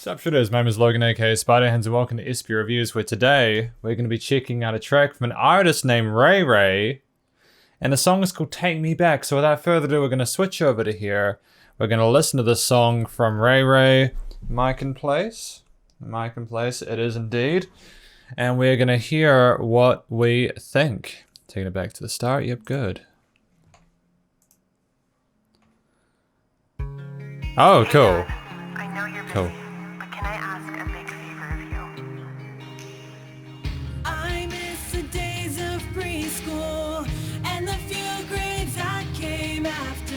Sup shooters, my name is Logan aka Spiderhands and welcome to Immaculate Reviews, where today we're going to be checking out a track from an artist named Ray Ray, and the song is called Take Me Back. So without further ado, we're going to switch over to here. We're going to listen to this song from Ray Ray, Mic in Place. Mic in Place, it is indeed. And we're going to hear what we think. Taking it back to the start, yep, good. Oh, cool. I know you're busy, Cool. but can I ask a big favor of you? I miss the days of preschool and the few grades that came after.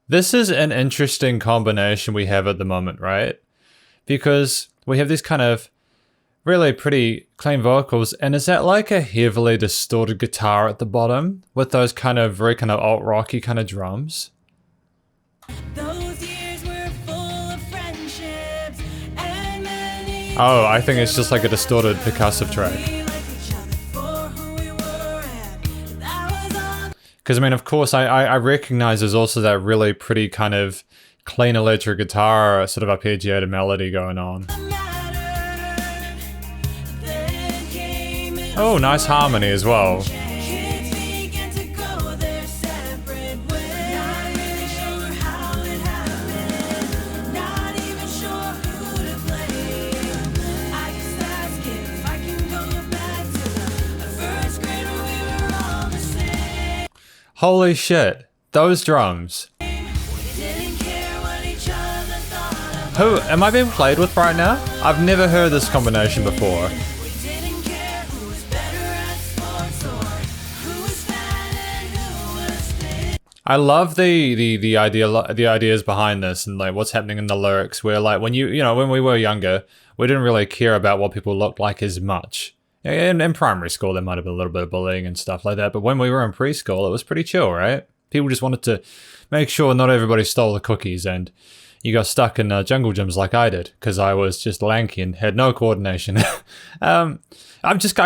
This is an interesting combination we have at the moment, right? Because we have these kind of really pretty clean vocals, and is that like a heavily distorted guitar at the bottom with those kind of very kind of alt-rocky kind of drums? Those years were full of friendships and many. Oh, I think it's just like a distorted percussive track. Because I mean, of course, I recognize there's also that really pretty kind of clean electric guitar, sort of arpeggiated melody going on. Oh, nice harmony as well. Holy shit, those drums. Who am I being played with right now? I've never heard this combination before. I love the ideas behind this and like what's happening in the lyrics, where like when when we were younger, we didn't really care about what people looked like as much. In primary school, there might have been a little bit of bullying and stuff like that, but when we were in preschool, it was pretty chill, right? People just wanted to make sure not everybody stole the cookies, and you got stuck in jungle gyms like I did, because I was just lanky and had no coordination. I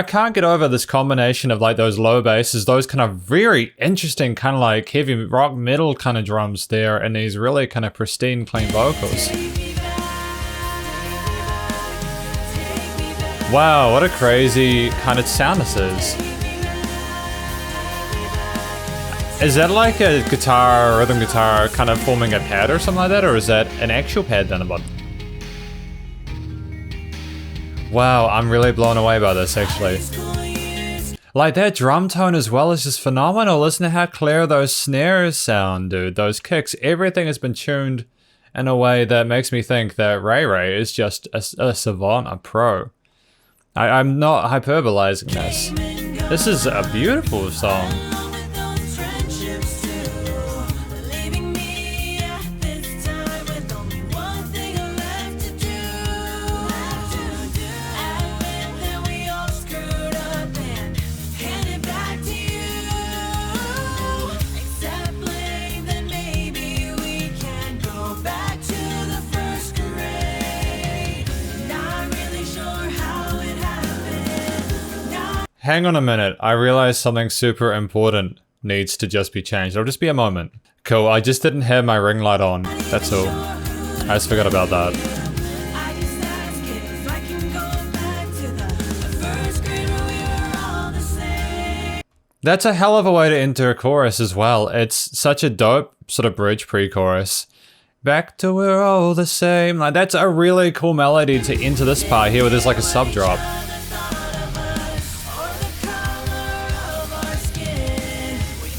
can't get over this combination of like those low basses, those kind of very interesting kind of like heavy rock metal kind of drums there, and these really kind of pristine, clean vocals. Wow, what a crazy kind of sound this is. Is that like a guitar, rhythm guitar, kind of forming a pad or something like that? Or is that an actual pad down the bottom? Wow, I'm really blown away by this actually. Like that drum tone as well is just phenomenal. Listen to how clear those snares sound, dude. Those kicks, everything has been tuned in a way that makes me think that Ray Ray is just a savant, a pro. I'm not hyperbolizing this. This is a beautiful song. Hang on a minute, I realize something super important needs to just be changed. It'll just be a moment. Cool, I just didn't have my ring light on, that's all. I just forgot about that. That's a hell of a way to enter a chorus as well. It's such a dope sort of bridge pre-chorus. Back to we're all the same. Like that's a really cool melody to enter this part here where there's like a sub drop.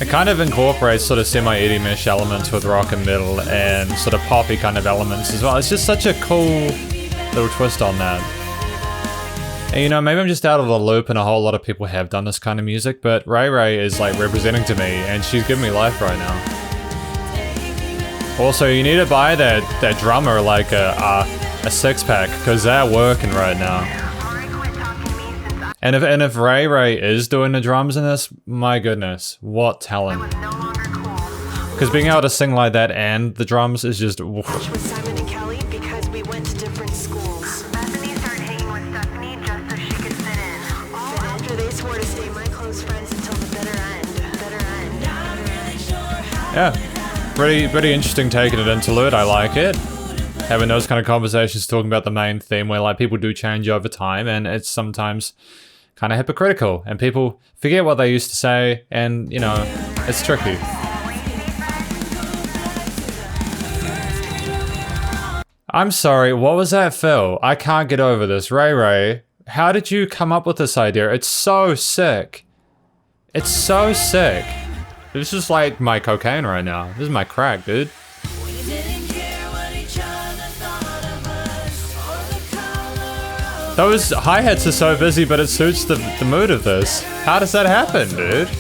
It kind of incorporates sort of semi-Eddie mesh elements with rock and metal and sort of poppy kind of elements as well. It's just such a cool little twist on that. And maybe I'm just out of the loop and a whole lot of people have done this kind of music, but Ray Ray is like representing to me and she's giving me life right now. Also, you need to buy that drummer like a six-pack because they're working right now. And if Ray Ray is doing the drums in this, my goodness, what talent. Because being able to sing like that and the drums is just... With Simon and Kelly because we went to different schools. Bethany started hanging with Stephanie just so she could fit in. All after they swore to stay my close friends until the bitter end. Yeah, pretty interesting taking it interlude, I like it. having those kind of conversations, talking about the main theme where like people do change over time, and it's sometimes kind of hypocritical, and people forget what they used to say, and you know, it's tricky. I'm sorry, what was that, Phil? I can't get over this. Ray Ray, how did you come up with this idea? It's so sick. It's so sick. This is like my cocaine right now. This is my crack, dude. Those hi-hats are so busy, but it suits the mood of this. How does that happen, dude?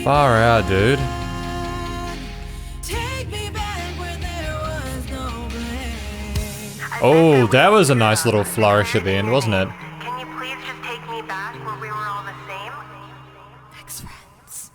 Far out, dude. Oh, that was a nice little flourish at the end, wasn't it? Can you please just take me back where we were all the same? Ex-friends.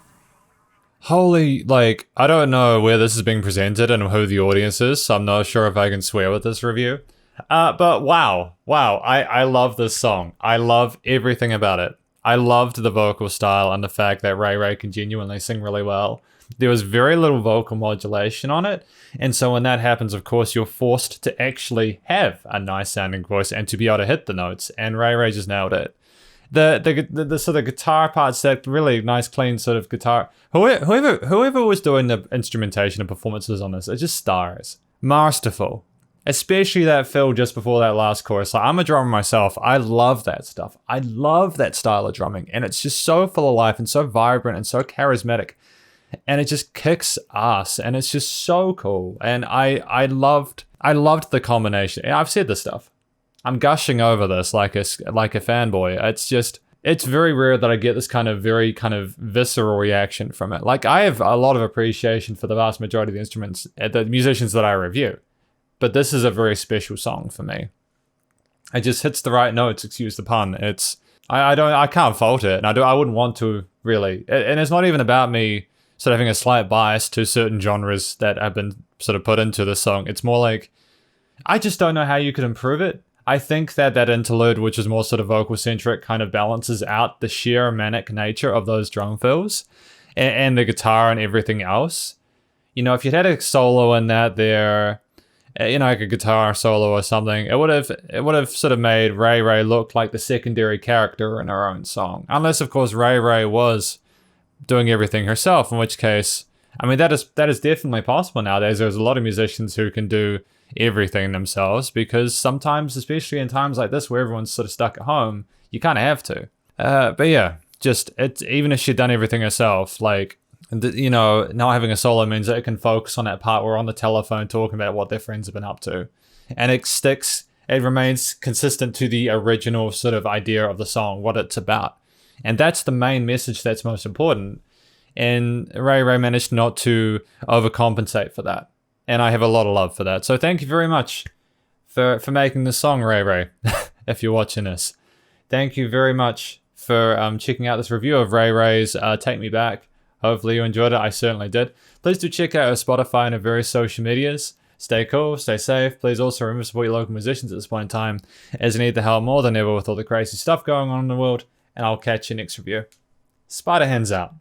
Holy, like, I don't know where this is being presented and who the audience is, so I'm not sure if I can swear with this review. But wow, I love this song. I love everything about it. I loved the vocal style and the fact that Ray Ray can genuinely sing really well. There was very little vocal modulation on it, and so when that happens, of course, you're forced to actually have a nice sounding voice and to be able to hit the notes, and Ray Ray just nailed it. The sort of guitar parts, that really nice clean sort of guitar. Whoever was doing the instrumentation and performances on this, it's just stars. Masterful. Especially that fill just before that last chorus. Like, I'm a drummer myself. I love that stuff. I love that style of drumming. And it's just so full of life and so vibrant and so charismatic. And it just kicks ass. And it's just so cool. And I loved the combination. And I've said this stuff. I'm gushing over this like a fanboy. It's very rare that I get this very visceral reaction from it. Like, I have a lot of appreciation for the vast majority of the instruments, the musicians that I review. But this is a very special song for me. It just hits the right notes, excuse the pun. I can't fault it, and I wouldn't want to really. And it's not even about me sort of having a slight bias to certain genres that have been sort of put into the song. It's more like, I just don't know how you could improve it. I think that interlude, which is more sort of vocal centric, kind of balances out the sheer manic nature of those drum fills and the guitar and everything else. You know, if you'd had a solo in that there, you know, like a guitar solo or something, it would have sort of made Ray Ray look like the secondary character in her own song. Unless, of course, Ray Ray was doing everything herself, in which case, I mean, that is definitely possible nowadays. There's a lot of musicians who can do everything themselves, because sometimes, especially in times like this where everyone's sort of stuck at home, you kind of have to. But yeah, even if she'd done everything herself, like, you know, not having a solo means that it can focus on that part where on the telephone talking about what their friends have been up to. And it remains consistent to the original sort of idea of the song, what it's about. And that's the main message that's most important. And Ray Ray managed not to overcompensate for that. And I have a lot of love for that. So thank you very much for making this song, Ray Ray, if you're watching this. Thank you very much for checking out this review of Ray Ray's Take Me Back. Hopefully you enjoyed it. I certainly did. Please do check out our Spotify and our various social medias. Stay cool, stay safe. Please also remember to support your local musicians at this point in time, as they need the help more than ever with all the crazy stuff going on in the world. And I'll catch you next review. Spider Hands out.